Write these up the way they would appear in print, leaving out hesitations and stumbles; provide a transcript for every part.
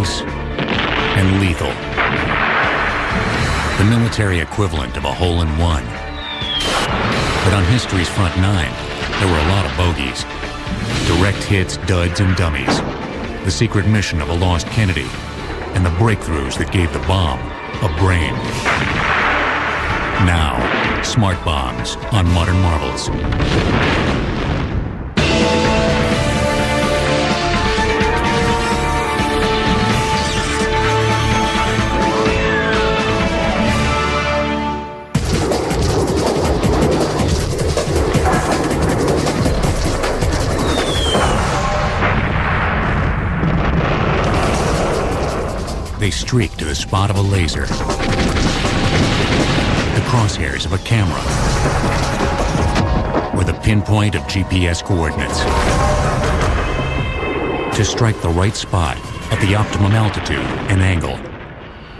precise and lethal. The military equivalent of a hole-in-one. But on history's front nine, there were a lot of bogeys. Direct hits, duds, and dummies. The secret mission of a lost Kennedy, and the breakthroughs that gave the bomb a brain. Now, smart bombs on Modern Marvels. They streak to the spot of a laser, the crosshairs of a camera, or the pinpoint of GPS coordinates. To strike the right spot at the optimum altitude and angle.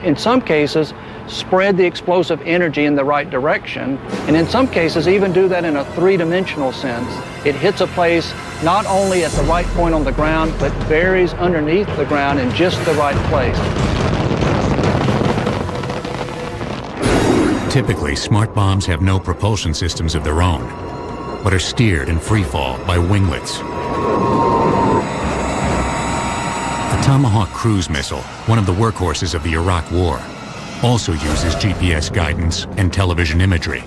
In some cases, spread the explosive energy in the right direction, and in some cases even do that in a three-dimensional sense. It hits a place not only at the right point on the ground, but buries underneath the ground in just the right place. Typically, smart bombs have no propulsion systems of their own, but are steered in free fall by winglets. The Tomahawk cruise missile, one of the workhorses of the Iraq War, also uses GPS guidance and television imagery.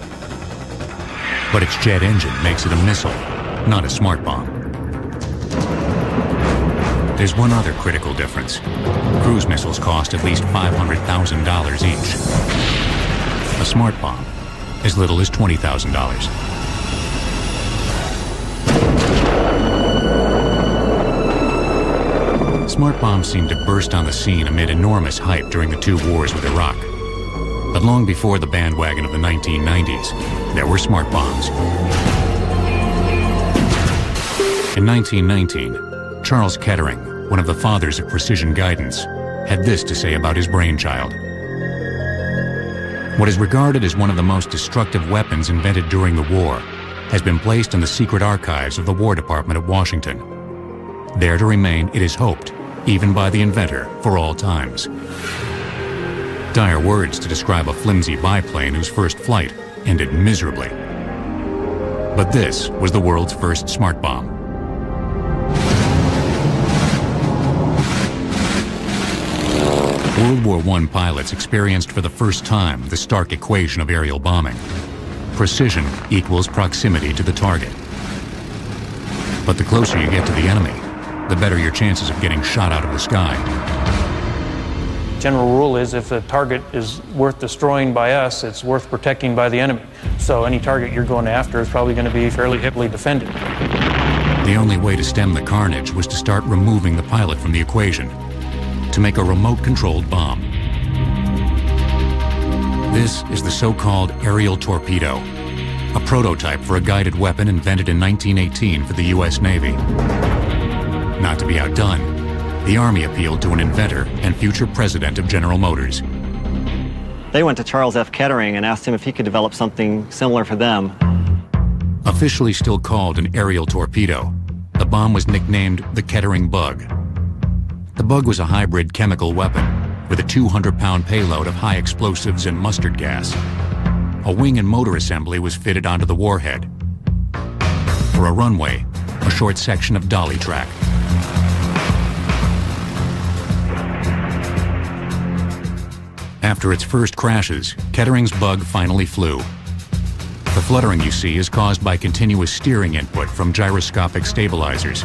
But its jet engine makes it a missile, not a smart bomb. There's one other critical difference. Cruise missiles cost at least $500,000 each. A smart bomb, as little as $20,000. Smart bombs seemed to burst on the scene amid enormous hype during the two wars with Iraq. But long before the bandwagon of the 1990s, there were smart bombs. In 1919, Charles Kettering, one of the fathers of precision guidance, had this to say about his brainchild. What is regarded as one of the most destructive weapons invented during the war has been placed in the secret archives of the War Department at Washington. There to remain, it is hoped, even by the inventor, for all times. Dire words to describe a flimsy biplane whose first flight ended miserably. But this was the world's first smart bomb. World War I pilots experienced for the first time the stark equation of aerial bombing. Precision equals proximity to the target. But the closer you get to the enemy, the better your chances of getting shot out of the sky. General rule is if a target is worth destroying by us, it's worth protecting by the enemy. So any target you're going after is probably going to be fairly heavily defended. The only way to stem the carnage was to start removing the pilot from the equation, to make a remote-controlled bomb. This is the so-called aerial torpedo, a prototype for a guided weapon invented in 1918 for the U.S. Navy. Not to be outdone, the Army appealed to an inventor and future president of General Motors. They went to Charles F. Kettering and asked him if he could develop something similar for them. Officially still called an aerial torpedo, the bomb was nicknamed the Kettering Bug. The Bug was a hybrid chemical weapon with a 200-pound payload of high explosives and mustard gas. A wing and motor assembly was fitted onto the warhead. For a runway, a short section of dolly track. After its first crashes, Kettering's Bug finally flew. The fluttering you see is caused by continuous steering input from gyroscopic stabilizers.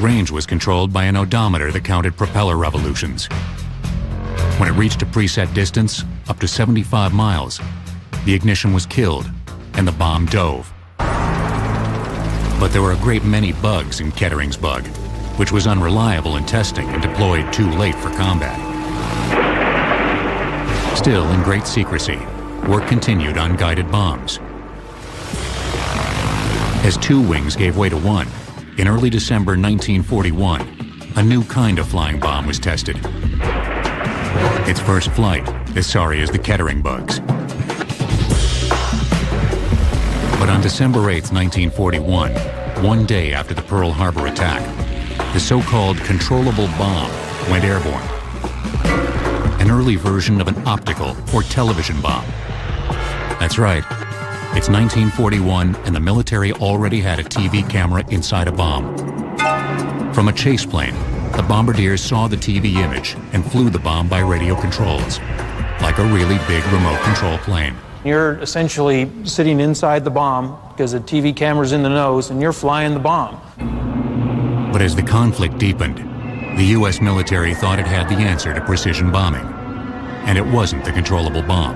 Range was controlled by an odometer that counted propeller revolutions. When it reached a preset distance, up to 75 miles, the ignition was killed and the bomb dove. But there were a great many bugs in Kettering's Bug, which was unreliable in testing and deployed too late for combat. Still, in great secrecy, work continued on guided bombs. As two wings gave way to one, in early December 1941, a new kind of flying bomb was tested. Its first flight, as sorry as the Kettering Bugs. But on December 8, 1941, one day after the Pearl Harbor attack, the so-called controllable bomb went airborne. An early version of an optical or television bomb. That's right. It's 1941 and the military already had a TV camera inside a bomb. From a chase plane, the bombardiers saw the TV image and flew the bomb by radio controls, like a really big remote control plane. You're essentially sitting inside the bomb because the TV camera's in the nose and you're flying the bomb. But as the conflict deepened, the U.S. military thought it had the answer to precision bombing. And it wasn't the controllable bomb.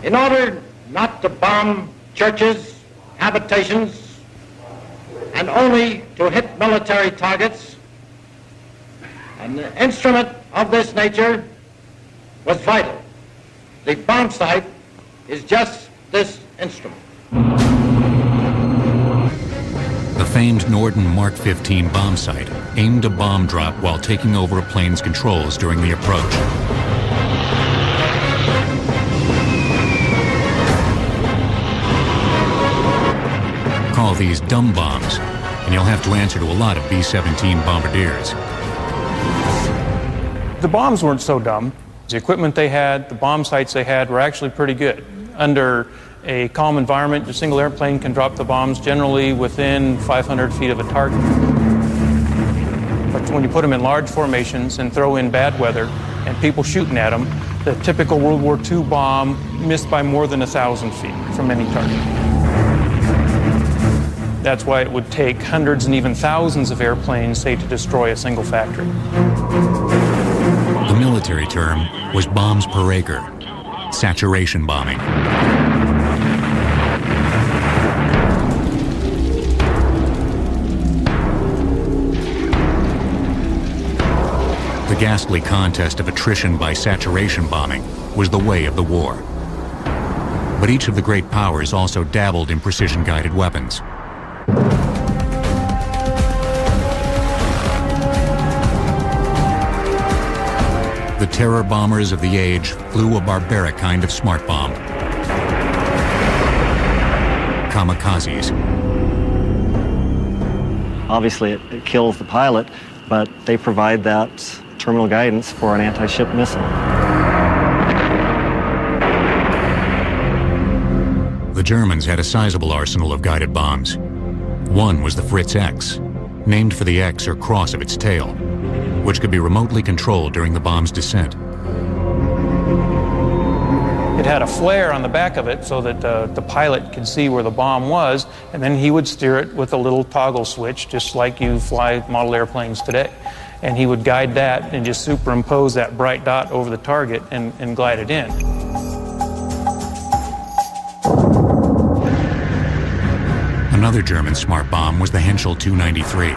In order not to bomb churches, habitations, and only to hit military targets, an instrument of this nature was vital. The bomb sight is just this instrument. The famed Norden Mark 15 bomb sight aimed a bomb drop while taking over a plane's controls during the approach. Call these dumb bombs, and you'll have to answer to a lot of B-17 bombardiers. The bombs weren't so dumb. The equipment they had, the bomb sights they had were actually pretty good. Under a calm environment, a single airplane can drop the bombs generally within 500 feet of a target. But when you put them in large formations and throw in bad weather and people shooting at them, the typical World War II bomb missed by more than 1,000 feet from any target. That's why it would take hundreds and even thousands of airplanes, say, to destroy a single factory. The military term was bombs per acre, saturation bombing. The ghastly contest of attrition by saturation bombing was the way of the war. But each of the great powers also dabbled in precision-guided weapons. The terror bombers of the age flew a barbaric kind of smart bomb. Kamikazes. Obviously, it kills the pilot, but they provide that terminal guidance for an anti-ship missile. The Germans had a sizable arsenal of guided bombs. One was the Fritz X, named for the X or cross of its tail, which could be remotely controlled during the bomb's descent. It had a flare on the back of it so that the pilot could see where the bomb was, and then he would steer it with a little toggle switch, just like you fly model airplanes today. And he would guide that and just superimpose that bright dot over the target and glide it in. Another German smart bomb was the Henschel 293,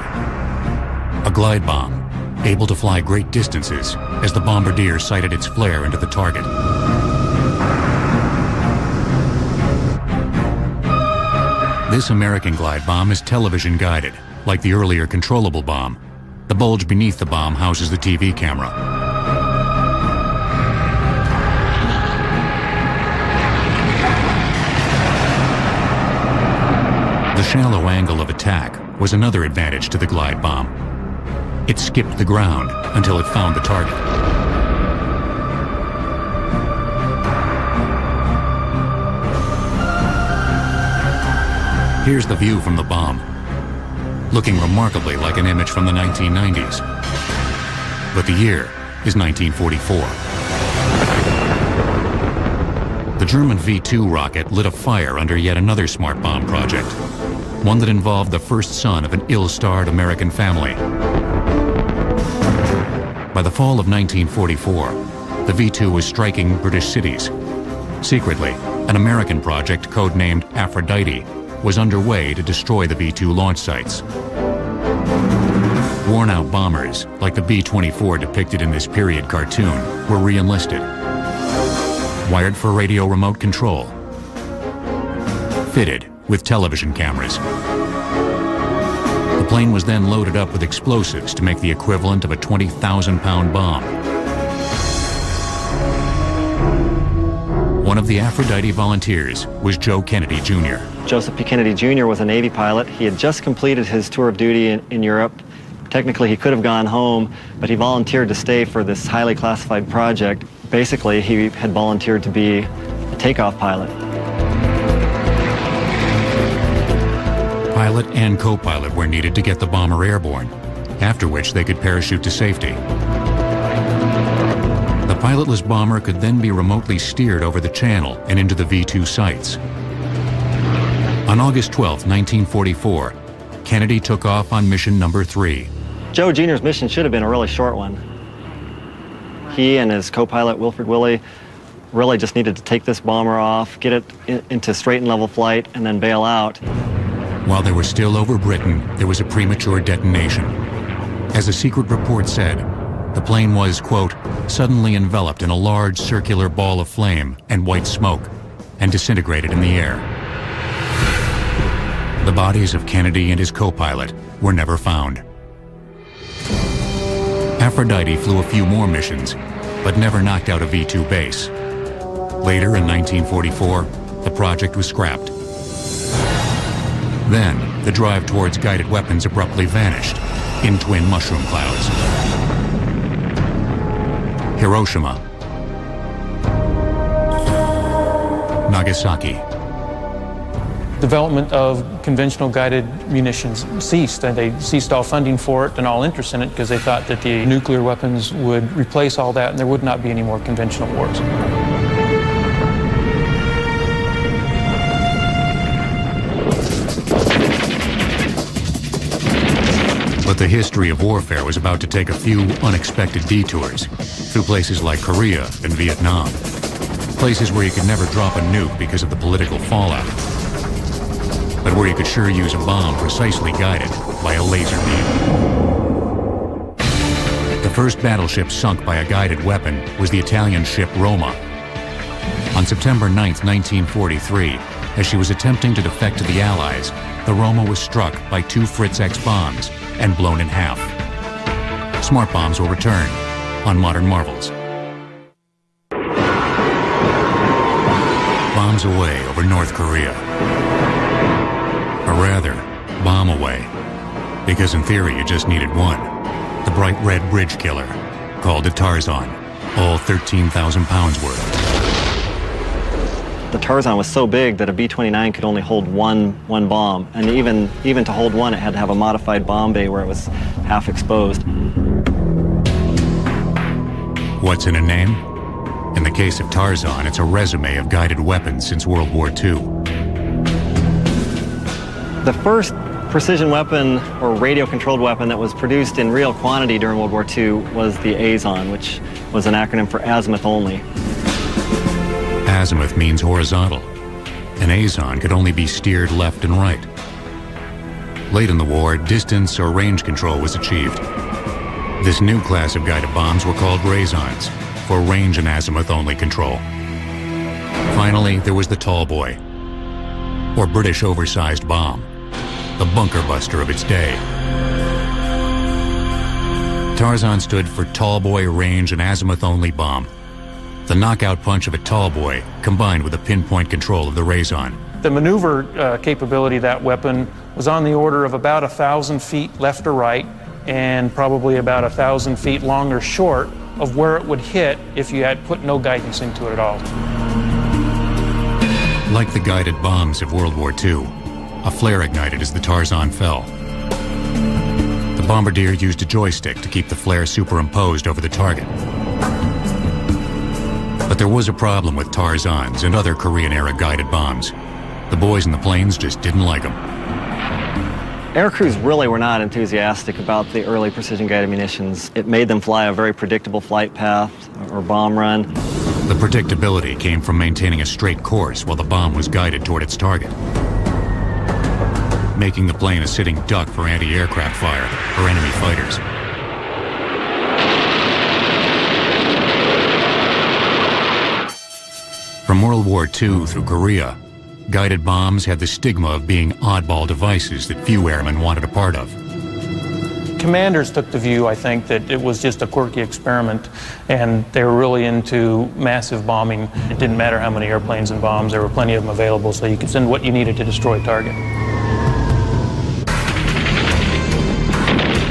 a glide bomb able to fly great distances as the bombardier sighted its flare into the target. This American glide bomb is television guided, like the earlier controllable bomb. The bulge beneath the bomb houses the TV camera. The shallow angle of attack was another advantage to the glide bomb. It skipped the ground until it found the target. Here's the view from the bomb, looking remarkably like an image from the 1990s. But the year is 1944. The German V-2 rocket lit a fire under yet another smart bomb project, one that involved the first son of an ill-starred American family. By the fall of 1944, the V-2 was striking British cities. Secretly, an American project codenamed Aphrodite was underway to destroy the V-2 launch sites. Worn-out bombers, like the B-24 depicted in this period cartoon, were re-enlisted. Wired for radio remote control. Fitted with television cameras. The plane was then loaded up with explosives to make the equivalent of a 20,000-pound bomb. One of the Aphrodite volunteers was Joe Kennedy Jr. Joseph P. Kennedy Jr. was a Navy pilot. He had just completed his tour of duty in Europe. Technically, he could have gone home, but he volunteered to stay for this highly classified project. Basically, he had volunteered to be a takeoff pilot. Pilot and co-pilot were needed to get the bomber airborne, after which they could parachute to safety. The pilotless bomber could then be remotely steered over the channel and into the V-2 sights. On August 12, 1944, Kennedy took off on mission number 3. Joe Jr.'s mission should have been a really short one. He and his co-pilot Wilfred Willey really just needed to take this bomber off, get it into straight and level flight, and then bail out. While they were still over Britain, there was a premature detonation. As a secret report said, the plane was, quote, suddenly enveloped in a large circular ball of flame and white smoke and disintegrated in the air. The bodies of Kennedy and his co-pilot were never found. Aphrodite flew a few more missions, but never knocked out a V-2 base. Later in 1944, the project was scrapped. Then, the drive towards guided weapons abruptly vanished in twin mushroom clouds. Hiroshima, Nagasaki. Development of conventional guided munitions ceased, and they ceased all funding for it and all interest in it because they thought that the nuclear weapons would replace all that and there would not be any more conventional wars. But the history of warfare was about to take a few unexpected detours through places like Korea and Vietnam, places where you could never drop a nuke because of the political fallout, but where you could sure use a bomb precisely guided by a laser beam. The first battleship sunk by a guided weapon was the Italian ship Roma. On September 9, 1943, as she was attempting to defect to the Allies, the Roma was struck by 2 Fritz X bombs and blown in half. Smart bombs will return on Modern Marvels. Bombs away over North Korea. Or rather, bomb away. Because in theory you just needed one. The bright red bridge killer, called a Tarzan, all 13,000 pounds worth. The Tarzan was so big that a B-29 could only hold one bomb, and even to hold one, it had to have a modified bomb bay where it was half exposed. What's in a name? In the case of Tarzan, it's a resume of guided weapons since World War II. The first precision weapon or radio-controlled weapon that was produced in real quantity during World War II was the Azon, which was an acronym for azimuth only. Azimuth means horizontal. An Azon could only be steered left and right. Late in the war, distance or range control was achieved. This new class of guided bombs were called Razons, for range and azimuth only control. Finally, there was the Tall Boy, or British oversized bomb, the bunker buster of its day. Tarzan stood for Tall Boy Range and Azimuth Only Bomb. The knockout punch of a Tall Boy combined with the pinpoint control of the Razon. The maneuver capability of that weapon was on the order of about 1,000 feet left or right, and probably about 1,000 feet long or short of where it would hit if you had put no guidance into it at all. Like the guided bombs of World War II, a flare ignited as the Tarzan fell. The bombardier used a joystick to keep the flare superimposed over the target. But there was a problem with Tarzans and other Korean-era guided bombs. The boys in the planes just didn't like them. Air crews really were not enthusiastic about the early precision-guided munitions. It made them fly a very predictable flight path or bomb run. The predictability came from maintaining a straight course while the bomb was guided toward its target, making the plane a sitting duck for anti-aircraft fire or enemy fighters. From World War II through Korea, guided bombs had the stigma of being oddball devices that few airmen wanted a part of. commanders took the view, I think, that it was just a quirky experiment, and they were really into massive bombing. It didn't matter how many airplanes and bombs, there were plenty of them available, so you could send what you needed to destroy a target.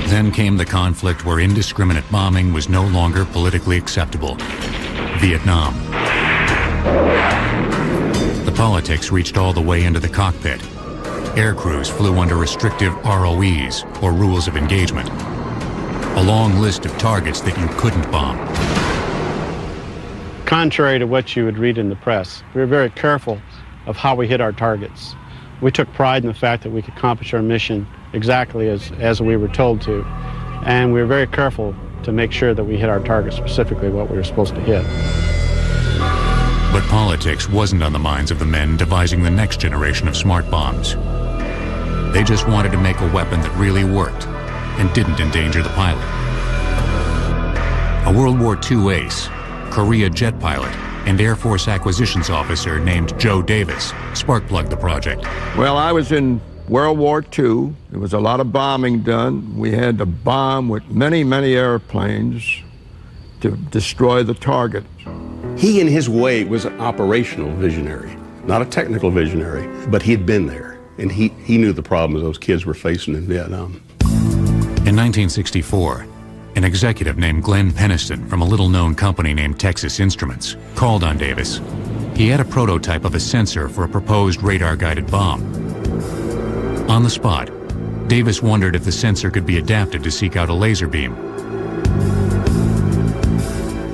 Then came the conflict where indiscriminate bombing was no longer politically acceptable: Vietnam. The politics reached all the way into the cockpit. Air crews flew under restrictive ROEs, or rules of engagement, a long list of targets that you couldn't bomb. Contrary to what you would read in the press, we were very careful of how we hit our targets. We took pride in the fact that we could accomplish our mission exactly as we were told to, and we were very careful to make sure that we hit our targets specifically what we were supposed to hit. But politics wasn't on the minds of the men devising the next generation of smart bombs. They just wanted to make a weapon that really worked and didn't endanger the pilot. A World War II ace, Korea jet pilot, and Air Force acquisitions officer named Joe Davis spark-plugged the project. Well, I was in World War II. There was a lot of bombing done. We had to bomb with many, many airplanes to destroy the target. He, in his way, was an operational visionary, not a technical visionary, but he had been there. And he knew the problems those kids were facing in Vietnam. In 1964, an executive named Glenn Peniston from a little-known company named Texas Instruments called on Davis. He had a prototype of a sensor for a proposed radar-guided bomb. On the spot, Davis wondered if the sensor could be adapted to seek out a laser beam.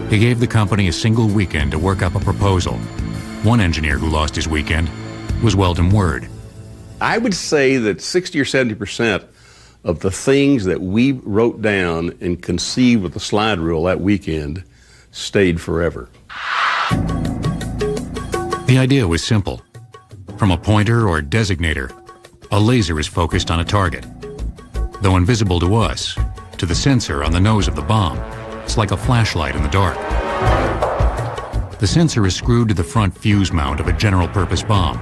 He gave the company a single weekend to work up a proposal. One engineer who lost his weekend was Weldon Word. I would say that 60 or 70% of the things that we wrote down and conceived with the slide rule that weekend stayed forever. The idea was simple. From a pointer or designator, a laser is focused on a target. Though invisible to us, to the sensor on the nose of the bomb, it's like a flashlight in the dark. The sensor is screwed to the front fuse mount of a general-purpose bomb.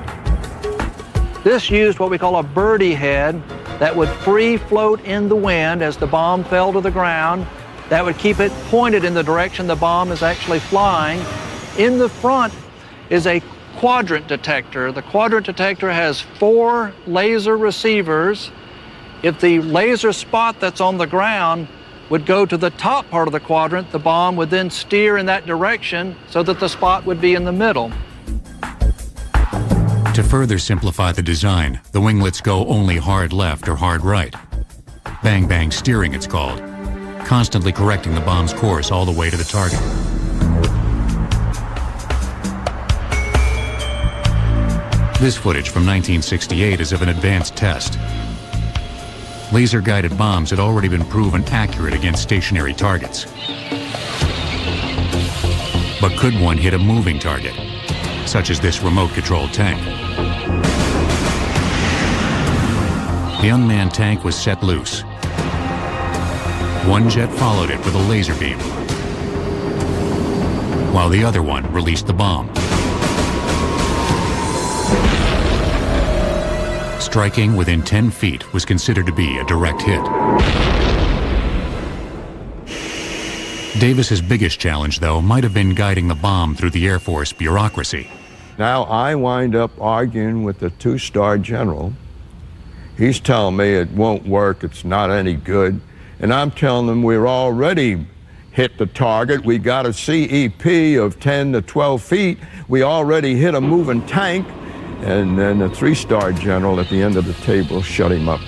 This used what we call a birdie head that would free float in the wind as the bomb fell to the ground. That would keep it pointed in the direction the bomb is actually flying. In the front is a quadrant detector. The quadrant detector has 4 laser receivers. If the laser spot that's on the ground would go to the top part of the quadrant, the bomb would then steer in that direction so that the spot would be in the middle. To further simplify the design, the winglets go only hard left or hard right. Bang-bang steering, it's called, constantly correcting the bomb's course all the way to the target. This footage from 1968 is of an advanced test. Laser-guided bombs had already been proven accurate against stationary targets. But could one hit a moving target, such as this remote-controlled tank? The unmanned tank was set loose. One jet followed it with a laser beam, while the other one released the bomb. Striking within 10 feet was considered to be a direct hit. Davis's biggest challenge, though, might have been guiding the bomb through the Air Force bureaucracy. Now I wind up arguing with the 2-star general. He's telling me it won't work, it's not any good. And I'm telling him we're already hit the target. We got a CEP of 10 to 12 feet. We already hit a moving tank. And then the 3-star general at the end of the table shut him up.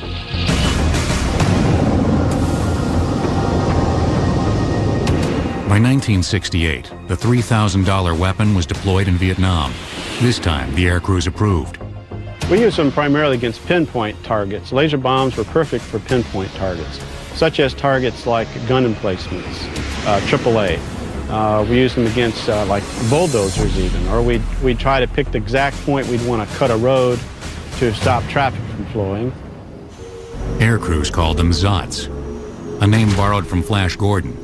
By 1968, the $3,000 weapon was deployed in Vietnam. This time, the air crews approved. We use them primarily against pinpoint targets. Laser bombs were perfect for pinpoint targets, such as targets like gun emplacements, AAA. We use them against like bulldozers even, or we'd try to pick the exact point we'd want to cut a road to stop traffic from flowing. Air crews called them Zots, a name borrowed from Flash Gordon.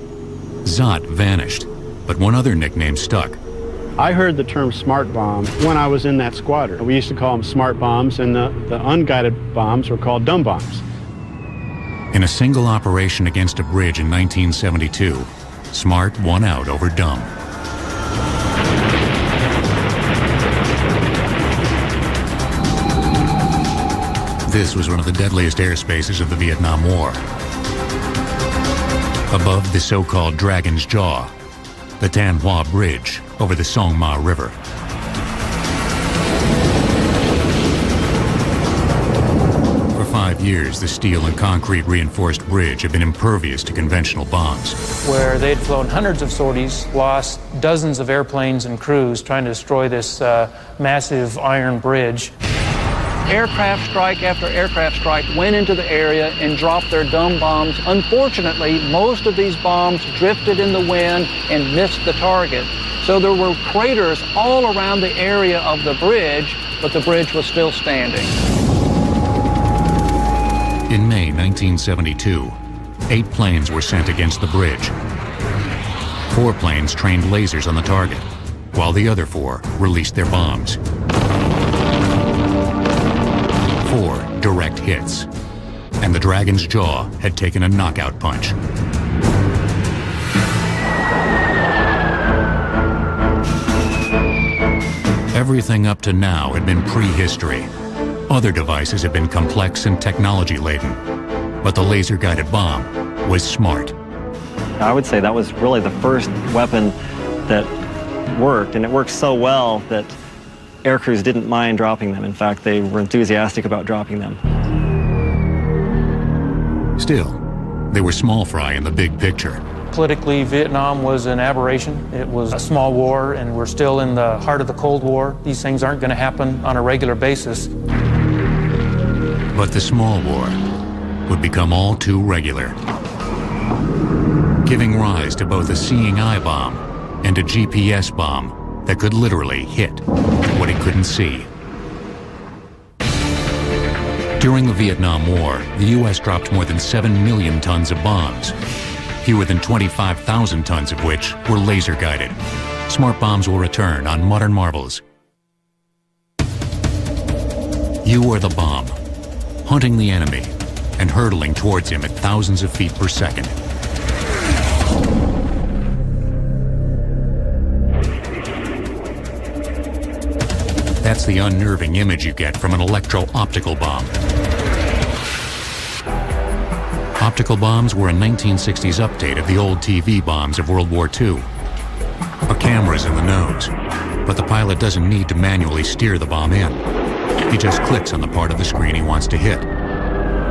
Zot vanished, but one other nickname stuck. I heard the term smart bomb when I was in that squadron. We used to call them smart bombs, and the unguided bombs were called dumb bombs. In a single operation against a bridge in 1972, Smart won out over dumb. This was one of the deadliest airspaces of the Vietnam War. Above the so-called Dragon's Jaw, the Tan Hoa Bridge over the Song Ma River. For 5 years, the steel and concrete reinforced bridge had been impervious to conventional bombs. Where they'd flown hundreds of sorties, lost dozens of airplanes and crews trying to destroy this massive iron bridge. Aircraft strike after aircraft strike went into the area and dropped their dumb bombs. Unfortunately, most of these bombs drifted in the wind and missed the target. So there were craters all around the area of the bridge, but the bridge was still standing. In May 1972, 8 planes were sent against the bridge. 4 planes trained lasers on the target, while the other 4 released their bombs. 4 direct hits, and the Dragon's Jaw had taken a knockout punch. Everything up to now had been prehistory. Other devices had been complex and technology-laden, but the laser-guided bomb was smart. I would say that was really the first weapon that worked, and it worked so well that aircrews didn't mind dropping them. In fact, they were enthusiastic about dropping them. Still, they were small fry in the big picture. Politically, Vietnam was an aberration. It was a small war, and we're still in the heart of the Cold War. These things aren't going to happen on a regular basis. But the small war would become all too regular, giving rise to both a seeing eye bomb and a GPS bomb that could literally hit what it couldn't see. During the Vietnam War, the U.S. dropped more than 7 million tons of bombs, fewer than 25,000 tons of which were laser-guided. Smart bombs will return on Modern Marvels. You are the bomb, hunting the enemy and hurtling towards him at thousands of feet per second. That's the unnerving image you get from an electro-optical bomb. Optical bombs were a 1960s update of the old TV bombs of World War II. A camera's in the nose, but the pilot doesn't need to manually steer the bomb in. He just clicks on the part of the screen he wants to hit.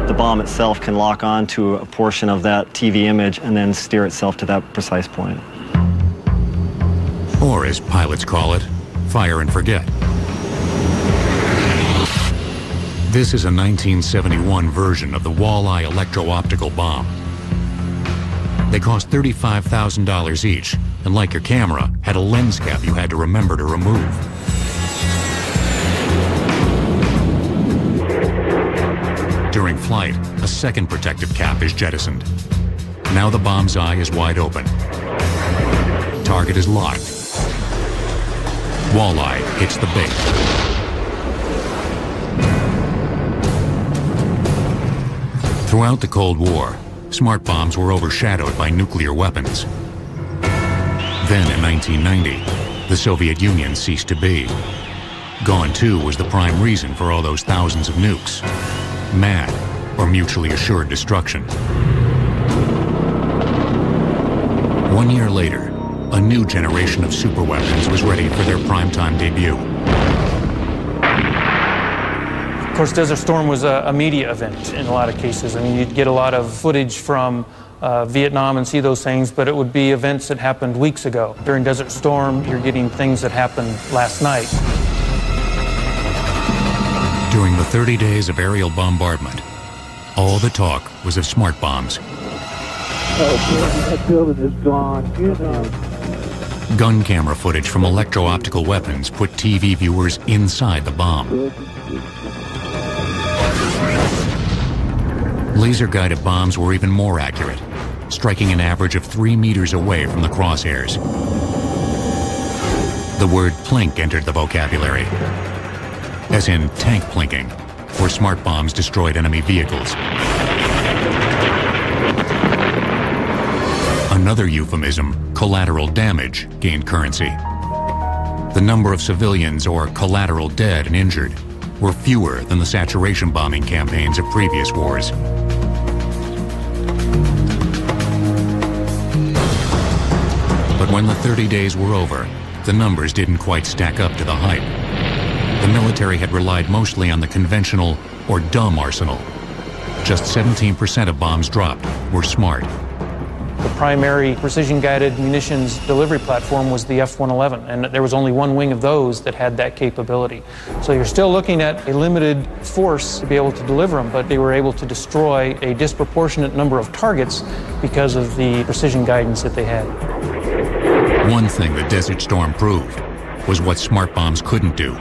The bomb itself can lock on to a portion of that TV image and then steer itself to that precise point. Or, as pilots call it, fire and forget. This is a 1971 version of the Walleye electro-optical bomb. They cost $35,000 each, and like your camera, had a lens cap you had to remember to remove. During flight, a second protective cap is jettisoned. Now the bomb's eye is wide open. Target is locked. Walleye hits the bait. Throughout the Cold War, smart bombs were overshadowed by nuclear weapons. Then in 1990, the Soviet Union ceased to be. Gone too was the prime reason for all those thousands of nukes. MAD, or mutually assured destruction. 1 year later, a new generation of superweapons was ready for their primetime debut. Of course, Desert Storm was a media event in a lot of cases. I mean, you'd get a lot of footage from Vietnam and see those things, but it would be events that happened weeks ago. During Desert Storm, you're getting things that happened last night. During the 30 days of aerial bombardment, all the talk was of smart bombs. Oh, that building is gone. Gun camera footage from electro-optical weapons put TV viewers inside the bomb. Laser-guided bombs were even more accurate, striking an average of 3 meters away from the crosshairs. The word plink entered the vocabulary, as in tank plinking, where smart bombs destroyed enemy vehicles. Another euphemism, collateral damage, gained currency. The number of civilians or collateral dead and injured were fewer than the saturation bombing campaigns of previous wars. But when the 30 days were over, the numbers didn't quite stack up to the hype. The military had relied mostly on the conventional or dumb arsenal. Just 17% of bombs dropped were smart. The primary precision-guided munitions delivery platform was the F-111, and there was only one wing of those that had that capability. So you're still looking at a limited force to be able to deliver them, but they were able to destroy a disproportionate number of targets because of the precision guidance that they had. One thing the Desert Storm proved was what smart bombs couldn't do.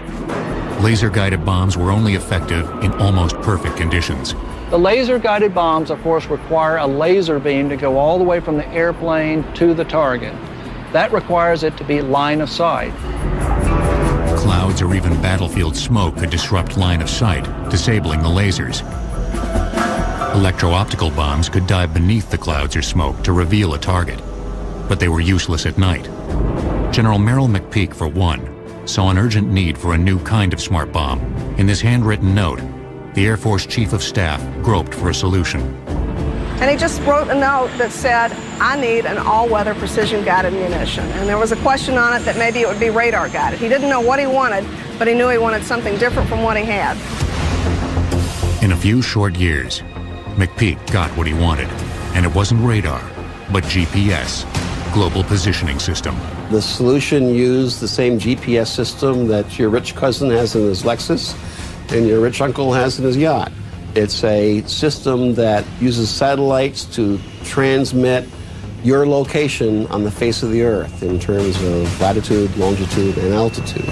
Laser-guided bombs were only effective in almost perfect conditions. The laser-guided bombs, of course, require a laser beam to go all the way from the airplane to the target. That requires it to be line of sight. Clouds or even battlefield smoke could disrupt line of sight, disabling the lasers. Electro-optical bombs could dive beneath the clouds or smoke to reveal a target, but they were useless at night. General Merrill McPeak, for one, saw an urgent need for a new kind of smart bomb. In this handwritten note, the Air Force Chief of Staff groped for a solution. And he just wrote a note that said, I need an all-weather precision-guided munition. And there was a question on it that maybe it would be radar-guided. He didn't know what he wanted, but he knew he wanted something different from what he had. In a few short years, McPeak got what he wanted, and it wasn't radar, but GPS, Global Positioning System. The solution used the same GPS system that your rich cousin has in his Lexus and your rich uncle has in his yacht. It's a system that uses satellites to transmit your location on the face of the Earth in terms of latitude, longitude, and altitude.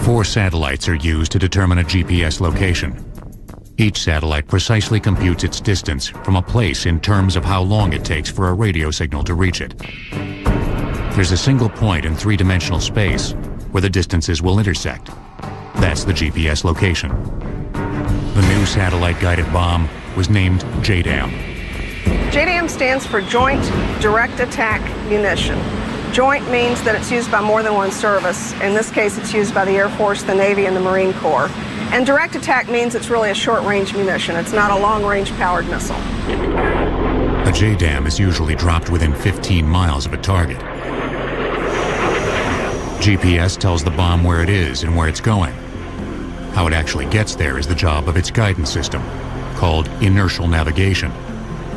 4 satellites are used to determine a GPS location. Each satellite precisely computes its distance from a place in terms of how long it takes for a radio signal to reach it. There's a single point in 3-dimensional space where the distances will intersect. That's the GPS location. The new satellite-guided bomb was named JDAM. JDAM stands for Joint Direct Attack Munition. Joint means that it's used by more than one service. In this case, it's used by the Air Force, the Navy, and the Marine Corps. And direct attack means it's really a short-range munition. It's not a long-range powered missile. A JDAM is usually dropped within 15 miles of a target. GPS tells the bomb where it is and where it's going. How it actually gets there is the job of its guidance system, called inertial navigation,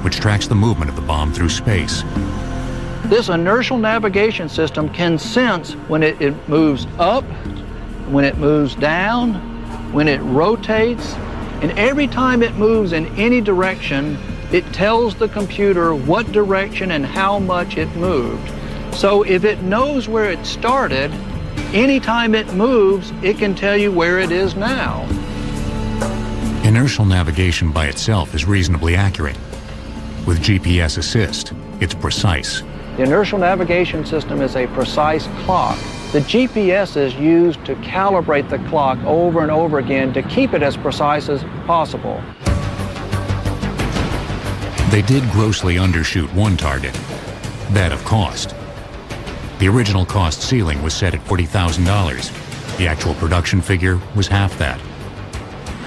which tracks the movement of the bomb through space. This inertial navigation system can sense when it moves up, when it moves down, when it rotates, and every time it moves in any direction, it tells the computer what direction and how much it moved. So if it knows where it started, anytime it moves, it can tell you where it is now. Inertial navigation by itself is reasonably accurate. With GPS assist, it's precise. The inertial navigation system is a precise clock. The GPS is used to calibrate the clock over and over again to keep it as precise as possible. They did grossly undershoot one target, that of cost. The original cost ceiling was set at $40,000. The actual production figure was half that.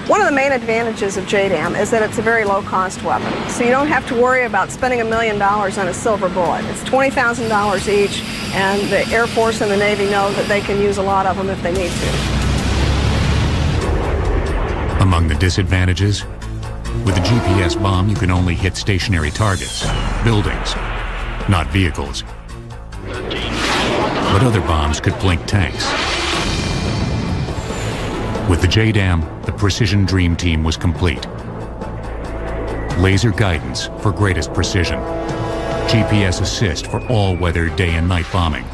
One of the main advantages of JDAM is that it's a very low-cost weapon. So you don't have to worry about spending $1 million on a silver bullet. It's $20,000 each, and the Air Force and the Navy know that they can use a lot of them if they need to. Among the disadvantages, with a GPS bomb, you can only hit stationary targets, buildings, not vehicles. But other bombs could blink tanks. With the JDAM, the Precision Dream Team was complete. Laser guidance for greatest precision. GPS assist for all-weather day and night bombing.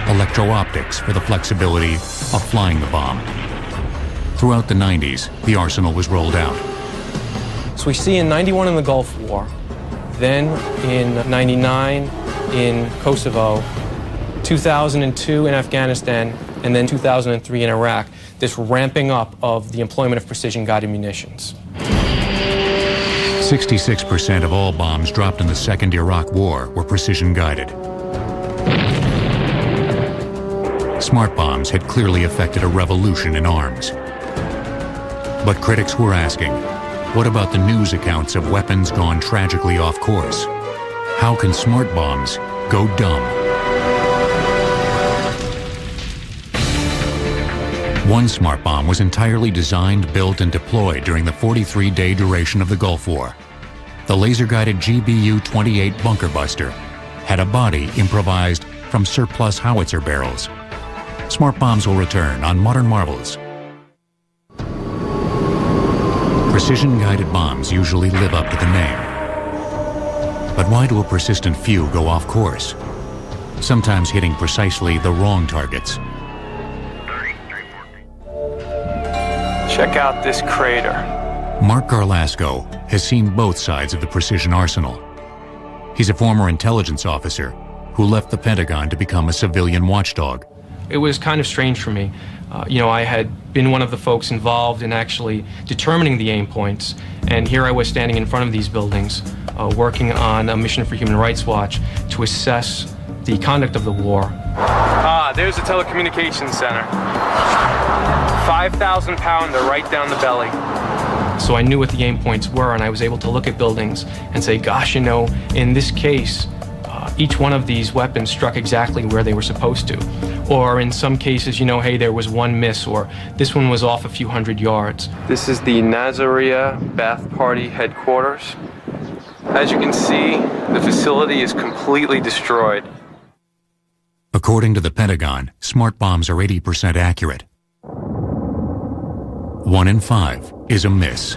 Electro-optics for the flexibility of flying the bomb. Throughout the 90s, the arsenal was rolled out. So we see in 91 in the Gulf War, then in 99 in Kosovo, 2002 in Afghanistan, and then 2003 in Iraq, this ramping up of the employment of precision-guided munitions. 66% of all bombs dropped in the Second Iraq War were precision-guided. Smart bombs had clearly effected a revolution in arms. But critics were asking, what about the news accounts of weapons gone tragically off course? How can smart bombs go dumb? One smart bomb was entirely designed, built, and deployed during the 43-day duration of the Gulf War. The laser-guided GBU-28 Bunker Buster had a body improvised from surplus howitzer barrels. Smart bombs will return on Modern Marvels. Precision-guided bombs usually live up to the name. But why do a persistent few go off course? Sometimes hitting precisely the wrong targets. Check out this crater. Mark Garlasco has seen both sides of the precision arsenal. He's a former intelligence officer who left the Pentagon to become a civilian watchdog. It was kind of strange for me. I had been one of the folks involved in actually determining the aim points, and here I was standing in front of these buildings, working on a mission for Human Rights Watch to assess the conduct of the war. There's the telecommunications center. 5,000 pounder right down the belly. So I knew what the aim points were, and I was able to look at buildings and say, gosh, in this case, each one of these weapons struck exactly where they were supposed to. Or in some cases, hey, there was one miss, or this one was off a few hundred yards. This is the Nasiriyah Ba'ath Party headquarters. As you can see, the facility is completely destroyed. According to the Pentagon, smart bombs are 80% accurate. 1 in 5 is a miss.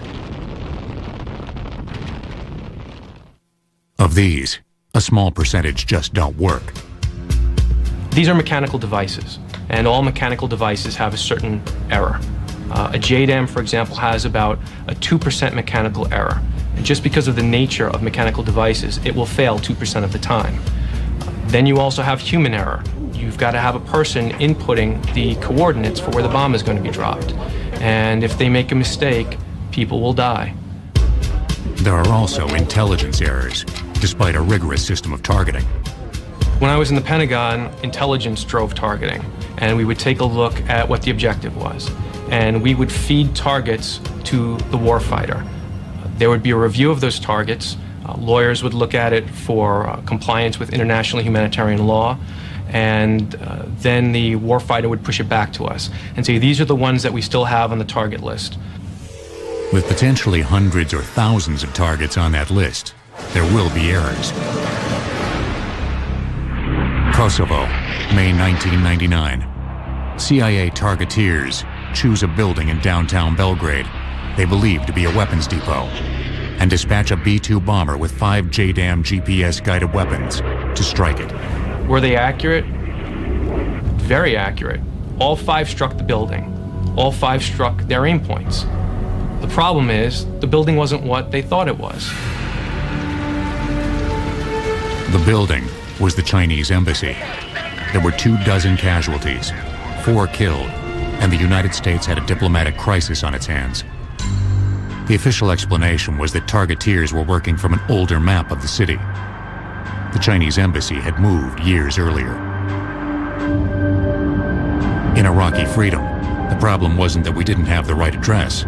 Of these, a small percentage just don't work. These are mechanical devices, and all mechanical devices have a certain error. A JDAM, for example, has about a 2% mechanical error. And just because of the nature of mechanical devices, it will fail 2% of the time. Then you also have human error. You've got to have a person inputting the coordinates for where the bomb is going to be dropped. And if they make a mistake, people will die. There are also intelligence errors, despite a rigorous system of targeting. When I was in the Pentagon, intelligence drove targeting, and we would take a look at what the objective was. And we would feed targets to the warfighter. There would be a review of those targets. Lawyers would look at it for compliance with international humanitarian law, and then the warfighter would push it back to us and say, these are the ones that we still have on the target list. With potentially hundreds or thousands of targets on that list, there will be errors. Kosovo, May 1999. CIA targeteers choose a building in downtown Belgrade they believe to be a weapons depot and dispatch a B-2 bomber with 5 JDAM GPS-guided weapons to strike it. Were they accurate? Very accurate. All 5 struck the building. All 5 struck their aim points. The problem is, the building wasn't what they thought it was. The building was the Chinese embassy. There were 24 casualties, 4 killed, and the United States had a diplomatic crisis on its hands. The official explanation was that targeteers were working from an older map of the city. The Chinese embassy had moved years earlier. In Iraqi freedom, the problem wasn't that we didn't have the right address.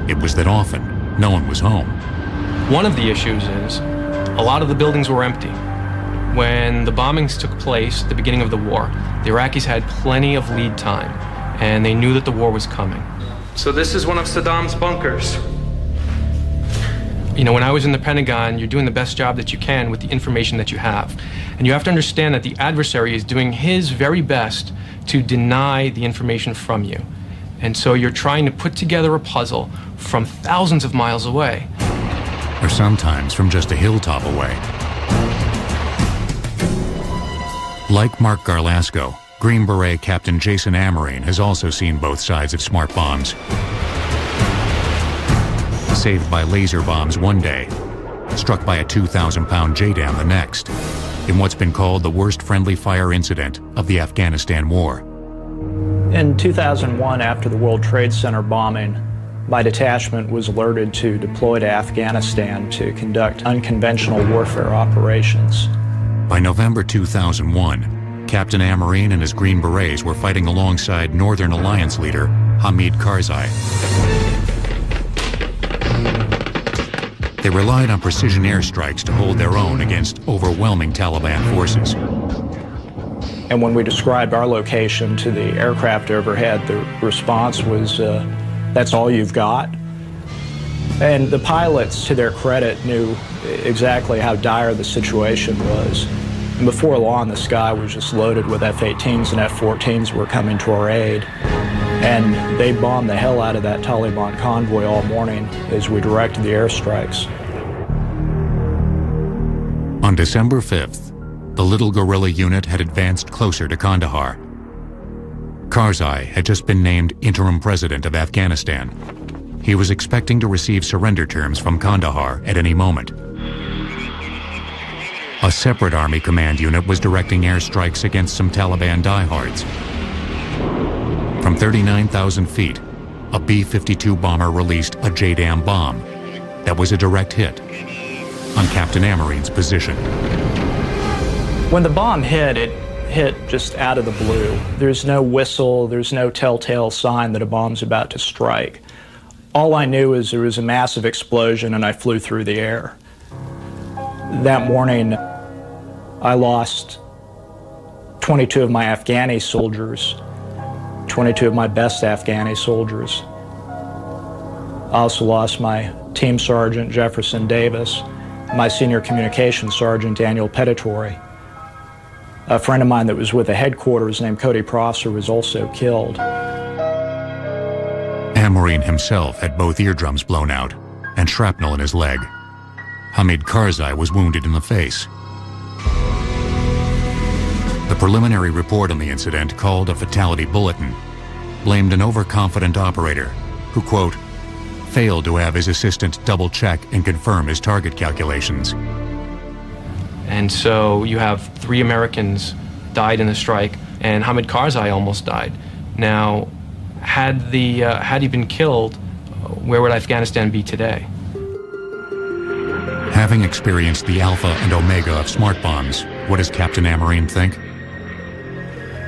It was that often, no one was home. One of the issues is, a lot of the buildings were empty. When the bombings took place at the beginning of the war, the Iraqis had plenty of lead time, and they knew that the war was coming. So this is one of Saddam's bunkers. When I was in the Pentagon, you're doing the best job that you can with the information that you have. And you have to understand that the adversary is doing his very best to deny the information from you. And so you're trying to put together a puzzle from thousands of miles away. Or sometimes from just a hilltop away. Like Mark Garlasco, Green Beret Captain Jason Amarine has also seen both sides of smart bombs. Saved by laser bombs one day, struck by a 2,000-pound JDAM the next, in what's been called the worst friendly fire incident of the Afghanistan war. In 2001, after the World Trade Center bombing, My detachment was alerted to deploy to Afghanistan to conduct unconventional warfare operations. By November 2001, Captain Amarine and his Green Berets were fighting alongside Northern Alliance leader Hamid Karzai. They relied on precision airstrikes to hold their own against overwhelming Taliban forces. And when we described our location to the aircraft overhead, the response was, that's all you've got? And the pilots, to their credit, knew exactly how dire the situation was. And before long, the sky was just loaded with F-18s and F-14s were coming to our aid. And they bombed the hell out of that Taliban convoy all morning as we directed the airstrikes. On December 5th, the little guerrilla unit had advanced closer to Kandahar. Karzai had just been named interim president of Afghanistan. He was expecting to receive surrender terms from Kandahar at any moment. A separate Army command unit was directing airstrikes against some Taliban diehards. From 39,000 feet, a B-52 bomber released a JDAM bomb that was a direct hit on Captain Amarine's position. When the bomb hit, it hit just out of the blue. There's no whistle, there's no telltale sign that a bomb's about to strike. All I knew is there was a massive explosion and I flew through the air. That morning, I lost 22 of my Afghani soldiers, 22 of my best Afghani soldiers. I also lost my team sergeant, Jefferson Davis, my senior communications sergeant, Daniel Petitore. A friend of mine that was with the headquarters named Cody Prosser was also killed. Amarine himself had both eardrums blown out and shrapnel in his leg. Hamid Karzai was wounded in the face. The preliminary report on the incident, called a fatality bulletin, blamed an overconfident operator who, quote, failed to have his assistant double-check and confirm his target calculations. And so you have 3 Americans died in the strike, and Hamid Karzai almost died. Now, had he been killed, where would Afghanistan be today? Having experienced the alpha and omega of smart bombs, what does Captain Amarine think?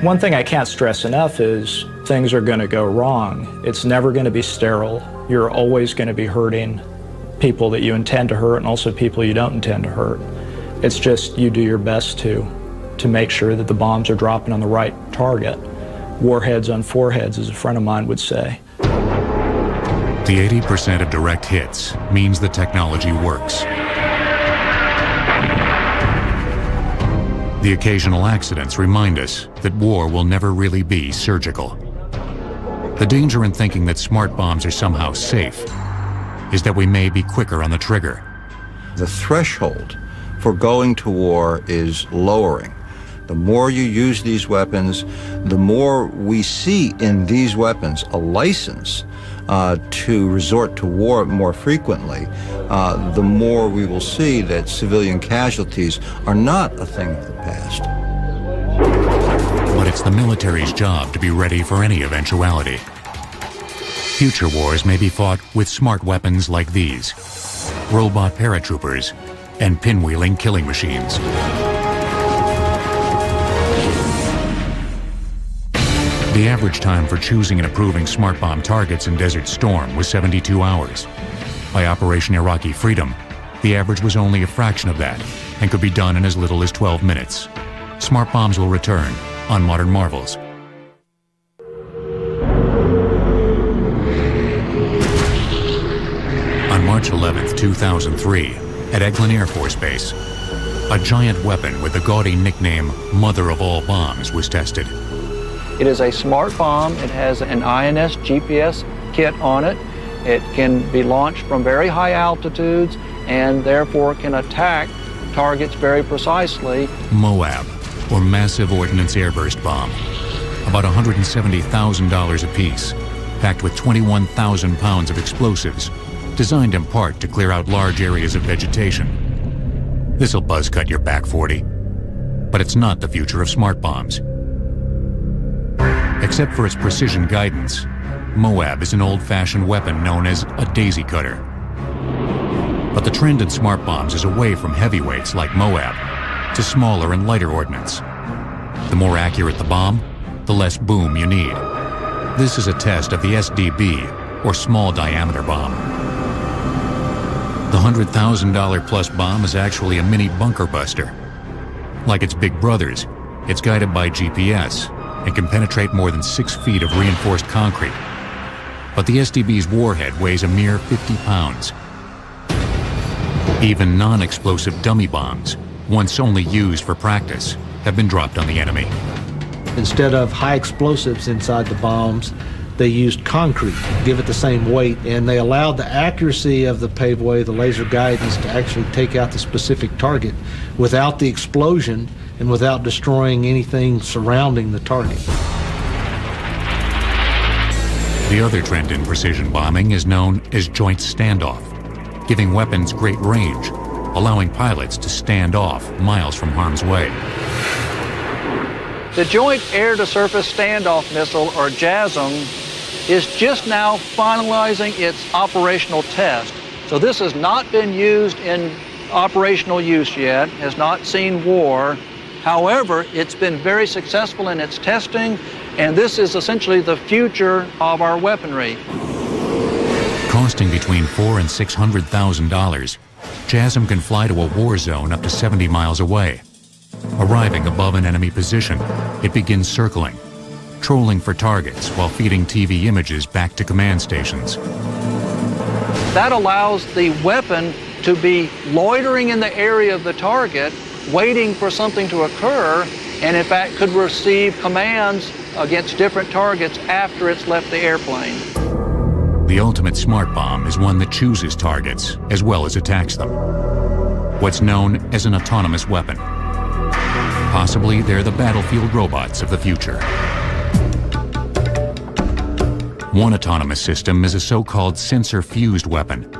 One thing I can't stress enough is things are going to go wrong. It's never going to be sterile. You're always going to be hurting people that you intend to hurt and also people you don't intend to hurt. It's just you do your best to make sure that the bombs are dropping on the right target. Warheads on foreheads, as a friend of mine would say. The 80% of direct hits means the technology works. The occasional accidents remind us that war will never really be surgical. The danger in thinking that smart bombs are somehow safe is that we may be quicker on the trigger. The threshold for going to war is lowering. The more you use these weapons, the more we see in these weapons a license to resort to war more frequently, the more we will see that civilian casualties are not a thing of the past. But it's the military's job to be ready for any eventuality. Future wars may be fought with smart weapons like these, robot paratroopers, and pinwheeling killing machines. The average time for choosing and approving smart bomb targets in Desert Storm was 72 hours. By Operation Iraqi Freedom, the average was only a fraction of that and could be done in as little as 12 minutes. Smart bombs will return on Modern Marvels. On March 11, 2003, at Eglin Air Force Base, a giant weapon with the gaudy nickname Mother of All Bombs was tested. It is a smart bomb. It has an INS GPS kit on it. It can be launched from very high altitudes and therefore can attack targets very precisely. MOAB, or Massive Ordnance Airburst Bomb. About $170,000 apiece, packed with 21,000 pounds of explosives, designed in part to clear out large areas of vegetation. This'll buzz cut your back 40. But it's not the future of smart bombs. Except for its precision guidance, Moab is an old-fashioned weapon known as a daisy cutter. But the trend in smart bombs is away from heavyweights like Moab to smaller and lighter ordnance. The more accurate the bomb, the less boom you need. This is a test of the SDB, or small diameter bomb. The $100,000 plus bomb is actually a mini bunker buster. Like its big brothers, it's guided by GPS and can penetrate more than 6 feet of reinforced concrete. But the SDB's warhead weighs a mere 50 pounds. Even non-explosive dummy bombs, once only used for practice, have been dropped on the enemy. Instead of high explosives inside the bombs, they used concrete to give it the same weight, and they allowed the accuracy of the paveway, the laser guidance, to actually take out the specific target without the explosion and without destroying anything surrounding the target. The other trend in precision bombing is known as joint standoff, giving weapons great range, allowing pilots to stand off miles from harm's way. The Joint Air-to-Surface Standoff Missile, or JASSM, is just now finalizing its operational test. So this has not been used in operational use yet, has not seen war. However, it's been very successful in its testing, and this is essentially the future of our weaponry. Costing between $400,000 and $600,000, JASSM can fly to a war zone up to 70 miles away. Arriving above an enemy position, it begins circling, trolling for targets while feeding TV images back to command stations. That allows the weapon to be loitering in the area of the target, waiting for something to occur, and in fact could receive commands against different targets after it's left the airplane. The ultimate smart bomb is one that chooses targets as well as attacks them. What's known as an autonomous weapon. Possibly they're the battlefield robots of the future. One autonomous system is a so-called sensor-fused weapon.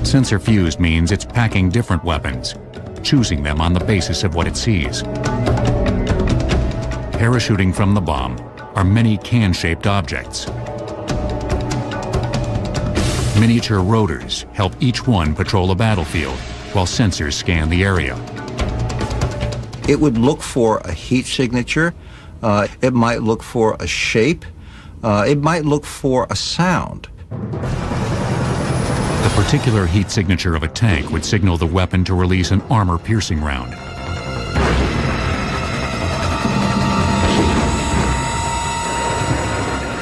Sensor-fused means it's packing different weapons, choosing them on the basis of what it sees. Parachuting from the bomb are many can-shaped objects. Miniature rotors help each one patrol a battlefield while sensors scan the area. It would look for a heat signature. It might look for a shape. It might look for a sound. The particular heat signature of a tank would signal the weapon to release an armor-piercing round.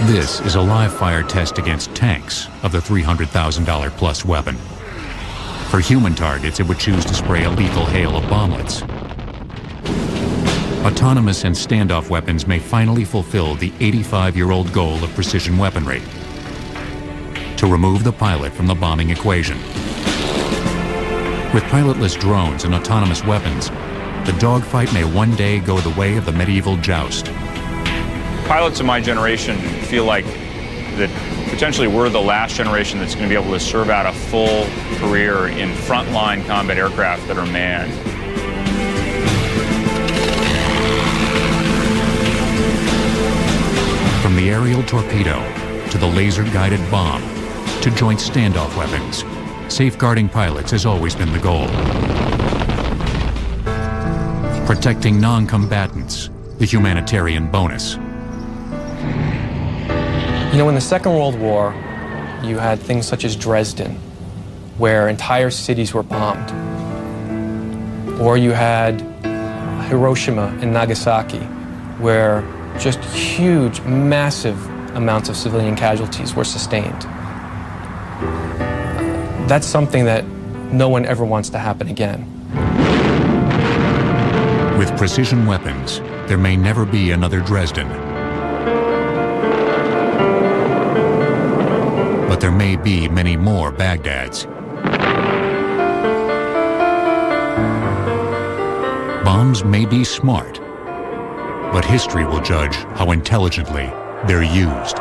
This is a live-fire test against tanks of the $300,000 plus weapon. For human targets, it would choose to spray a lethal hail of bomblets. Autonomous and standoff weapons may finally fulfill the 85-year-old goal of precision weaponry: to remove the pilot from the bombing equation. With pilotless drones and autonomous weapons, the dogfight may one day go the way of the medieval joust. Pilots of my generation feel like that potentially we're the last generation that's going to be able to serve out a full career in frontline combat aircraft that are manned. From the aerial torpedo to the laser-guided bomb to joint standoff weapons, safeguarding pilots has always been the goal. Protecting non-combatants, the humanitarian bonus. You know, in the Second World War, you had things such as Dresden, where entire cities were bombed. Or you had Hiroshima and Nagasaki, where just huge, massive amounts of civilian casualties were sustained. That's something that no one ever wants to happen again. With precision weapons, there may never be another Dresden. But there may be many more Baghdads. Bombs may be smart, but history will judge how intelligently they're used.